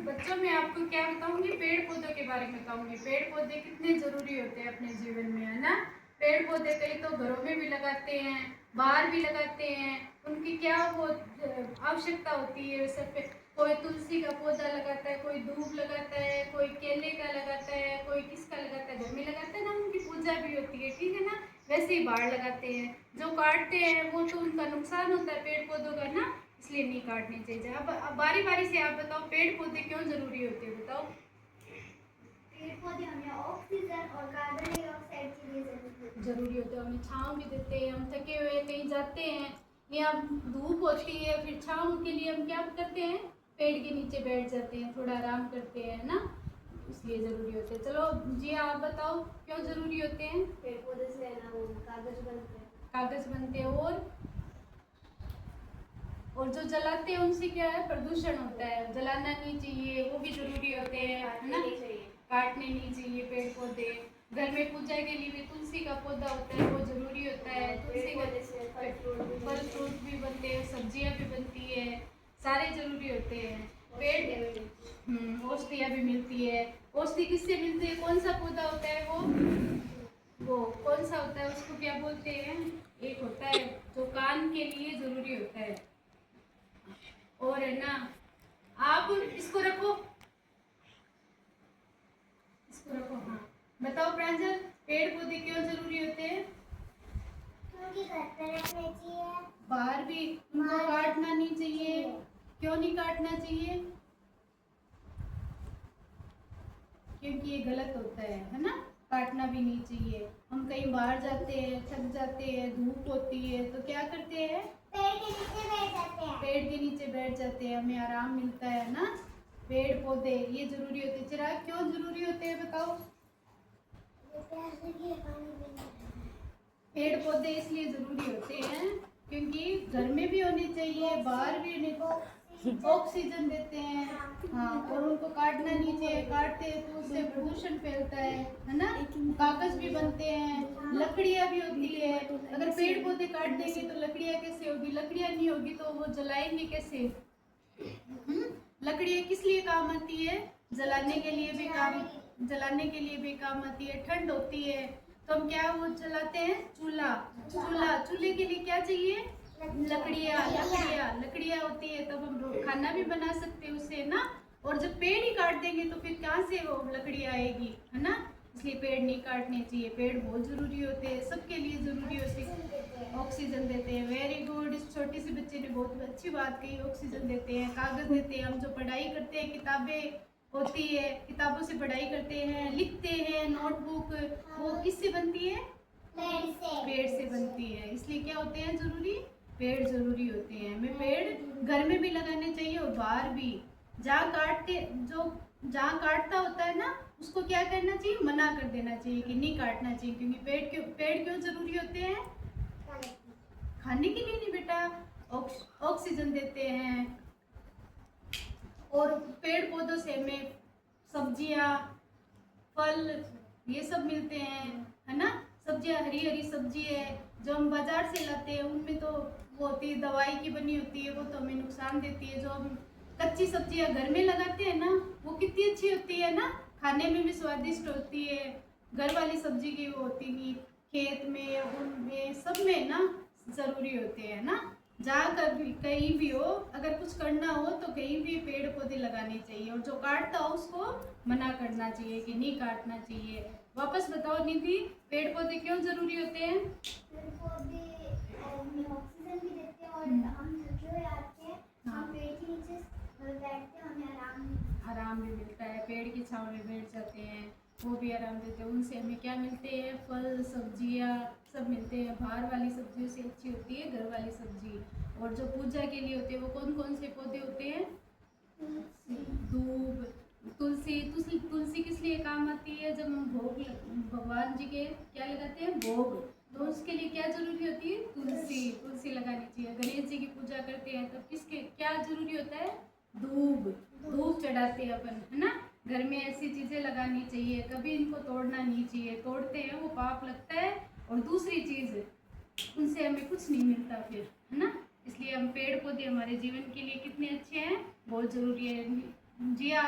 बच्चों मैं आपको क्या बताऊंगी, पेड़ पौधों के बारे में बताऊंगी। पेड़ पौधे कितने जरूरी होते हैं अपने जीवन में, है ना। पेड़ पौधे कई तो घरों में भी लगाते हैं, बाहर भी लगाते हैं। उनकी क्या वो आवश्यकता होती है सब पे। कोई तुलसी का पौधा लगाता है, कोई दूब लगाता है, कोई केले का लगाता है, कोई किसका लगाता है, घर में लगाता है ना, उनकी पूजा भी होती है, ठीक है ना। वैसे ही बाहर लगाते हैं। जो काटते हैं वो तो उनका नुकसान होता है पेड़ पौधों का ना, इसलिए नहीं काटने चाहिए। अब बारी बारी से आप बताओ, पेड़ पौधे क्यों जरूरी होते हैं, बताओ। पेड़ पौधे हमें ऑक्सीजन और कार्बन डाइऑक्साइड के लिए जरूरी होते हैं। हमें छांव भी देते हैं, हम थके हुए कहीं जाते हैं या धूप होती है, फिर छांव के लिए हम क्या करते हैं, पेड़ के नीचे बैठ जाते हैं, थोड़ा आराम करते हैं ना, इसलिए जरूरी होते हैं। चलो जी आप बताओ क्यों जरूरी होते हैं। पेड़ पौधे से ना वो कागज बनते हैं। कागज बनते हैं, और जो जलाते हैं उनसे क्या है, प्रदूषण होता है, जलाना नहीं चाहिए, वो भी जरूरी होते हैं, है ना। काटने नहीं चाहिए पेड़ पौधे। घर में पूजा के लिए भी तुलसी का पौधा होता है, वो जरूरी होता है। तुलसी का फल फ्रूट भी बनते हैं, सब्जियां भी बनती है, सारे जरूरी होते हैं। पेड़ औषधियाँ भी मिलती है। औषधि किससे मिलती है, कौन सा पौधा होता है वो कौन सा होता है, उसको क्या बोलते हैं, एक होता है जो कान के लिए जरूरी होता है, और है ना। आप इसको रखो, इसको रखो। हाँ बताओ प्रांजल, पेड़ पौधे क्यों जरूरी होते हैं। क्योंकि घर पे रखने चाहिए, बाहर भी उनको काटना नहीं चाहिए। क्यों नहीं काटना चाहिए, क्योंकि ये गलत होता है ना। काटना भी नहीं चाहिए। हम कहीं बाहर जाते हैं, थक जाते हैं, धूप होती है, तो क्या करते हैं, पेड़ के नीचे बैठ जाते हैं। पेड़ के नीचे बैठ जाते हैं, हमें आराम मिलता है ना। पेड़ पौधे ये जरूरी होते हैं। चिराग क्यों जरूरी होते हैं बताओ। पेड़ पौधे इसलिए जरूरी होते हैं क्योंकि घर में भी होने चाहिए, बाहर भी होने, ऑक्सीजन देते हैं। हाँ, और उनको काटना नहीं चाहिए, काटते हैं तो उससे प्रदूषण फैलता है ना। कागज भी बनते हैं, लकड़ियाँ भी होती है। अगर पेड़ पौधे काट देंगे तो लकड़ियाँ कैसे होगी, लकड़ियाँ नहीं होगी तो वो जलाएंगे कैसे। लकड़ियाँ किस लिए काम आती है, जलाने के लिए भी काम आती है। ठंड होती है तो हम क्या वो जलाते हैं, चूल्हे के लिए क्या चाहिए, लकड़ियाँ होती है, तब हम खाना भी बना सकते हैं उससे ना। और जब पेड़ ही काट देंगे तो फिर कहाँ से वो लकड़ियाँ आएगी, है ना। इसलिए पेड़ नहीं काटने चाहिए। पेड़ बहुत जरूरी होते हैं, सबके लिए जरूरी होते हैं, ऑक्सीजन देते हैं। वेरी गुड, इस छोटी सी बच्चे ने बहुत अच्छी बात कही, ऑक्सीजन देते हैं, कागज देते हैं। हम जो पढ़ाई करते हैं, किताबें होती है, किताबों से पढ़ाई करते हैं, लिखते हैं, नोटबुक, वो किससे बनती है, पेड़ से बनती है। इसलिए क्या होते हैं जरूरी, पेड़ जरूरी होते हैं। हमें पेड़ घर में भी लगाने चाहिए और बाहर भी। जहाँ काटता होता है ना, उसको क्या करना चाहिए, मना कर देना चाहिए कि नहीं काटना चाहिए। क्योंकि पेड़ क्यों जरूरी होते हैं, खाने के लिए नहीं बेटा, ऑक्सीजन देते हैं। और पेड़ पौधों से हमें सब्जियां, फल, ये सब मिलते हैं, है ना। सब्जियां, हरी हरी सब्जी है जो हम बाजार से लाते हैं, उनमें तो वो होती है दवाई की बनी होती है, वो तो हमें नुकसान देती है। जो हम कच्ची सब्जियां घर में लगाते हैं ना, वो कितनी अच्छी होती है ना, खाने में भी स्वादिष्ट होती है। घर वाली सब्जी की वो होती नहीं, खेत में, उनमें सब में ना जरूरी होते हैं ना। जहाँ कहीं भी हो, अगर कुछ करना हो तो कहीं भी पेड़ पौधे लगाने चाहिए, और जो काटता हो उसको मना करना चाहिए कि नहीं काटना चाहिए। वापस बताओ निधि, पेड़ पौधे क्यों जरूरी होते हैं। पेड़ पौधे हमें ऑक्सीजन भी देते हैं, और हम थके हुए आते हैं, हम पेड़ के नीचे बैठते हैं, हमें आराम भी मिलता है। पेड़ की छांव में बैठ जाते हैं, वो भी आराम देते हैं। उनसे हमें क्या मिलते हैं, फल सब्जियाँ सब मिलते हैं। बाहर वाली सब्जियों से अच्छी होती है घर वाली सब्जी। और जो पूजा के लिए होते हैं वो कौन कौन से पौधे होते हैं, दूब, तुलसी किस लिए काम आती है, जब हम भोग भगवान जी के क्या लगाते हैं, भोग, तो उसके लिए क्या जरूरी होती है, तुलसी लगानी चाहिए। गणेश जी की पूजा करते हैं तब किसके क्या जरूरी होता है, धूप चढ़ाते हैं अपन, है ना। घर में ऐसी चीजें लगानी चाहिए, कभी इनको तोड़ना नहीं चाहिए, तोड़ते हैं वो पाप लगता है। और दूसरी चीज, उनसे हमें कुछ नहीं मिलता फिर, है ना। इसलिए हम पेड़ पौधे हमारे जीवन के लिए कितने अच्छे हैं, बहुत जरूरी है जी। आप